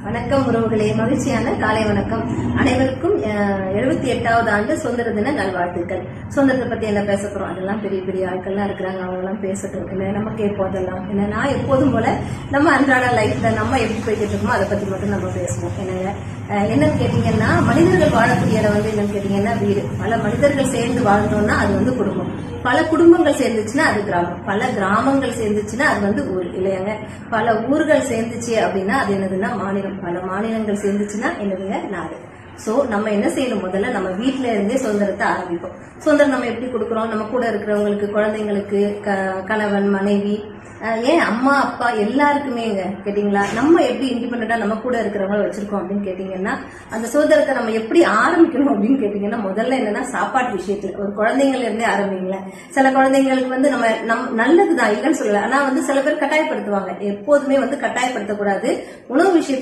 வணக்கம் உறவுகளே, மகிழ்ச்சியான காலை வணக்கம். அனைவருக்கும் 78வது ஆண்டு சுதந்திர தின நல்வாழ்த்துக்கள். சுதந்திரத்தை பத்தி என்ன பேச போறோம்? அதெல்லாம் பெரிய பெரிய ஆட்கள்லாம் இருக்கிறாங்க, அவங்க எல்லாம் பேசட்டும். இல்லை நம்ம கேட்போம். அதெல்லாம் என்ன, நான் எப்போதும் போல நம்ம அன்றாட லைஃப்ல நம்ம எப்படி போய்கிட்டு இருக்கோமோ அதை பத்தி மட்டும் நம்ம பேசுவோம். என்னன்னு கேட்டீங்கன்னா, மனிதர்கள் வாழக்கூடிய இடம் என்னன்னு கேட்டீங்கன்னா வீடு. பல மனிதர்கள் சேர்ந்து வாழ்ந்தோம்னா அது குடும்பம். பல குடும்பங்கள் சேர்ந்துச்சுன்னா அது கிராமம். பல கிராமங்கள் சேர்ந்துச்சுன்னா அது ஊர் இல்லையாங்க. பல ஊர்கள் சேர்ந்துச்சு அப்படின்னா அது என்னதுன்னா மாநிலம். பல மாநிலங்கள் சேர்ந்துச்சுன்னா என்னதுங்க நாடு. சோ நம்ம என்ன செய்யணும்? முதல்ல நம்ம வீட்டுல இருந்தே சுதந்திரத்தை ஆரம்பிப்போம். சுதந்திரம் நம்ம எப்படி கொடுக்கறோம்? நம்ம கூட இருக்கிறவங்களுக்கு, குழந்தைங்களுக்கு, கணவன், மனைவி, ஏன் அம்மா அப்பா எல்லாருக்குமே கேட்டீங்களா, நம்ம எப்படி இண்டிபெண்டா நம்ம கூட இருக்கிறவங்கள வச்சிருக்கோம் அப்படின்னு கேட்டீங்கன்னா, அந்த சுதந்திரத்தை நம்ம எப்படி ஆரம்பிக்கணும் அப்படின்னு கேட்டீங்கன்னா, முதல்ல என்னன்னா சாப்பாட்டு விஷயத்துல ஒரு குழந்தைங்கள்ல இருந்தே ஆரம்பிங்களேன். சில குழந்தைங்களுக்கு நம்ம நல்லதுதான், இல்லைன்னு சொல்லல. ஆனா சில பேர் கட்டாயப்படுத்துவாங்க. எப்போதுமே கட்டாயப்படுத்தக்கூடாது. உணவு விஷயத்துல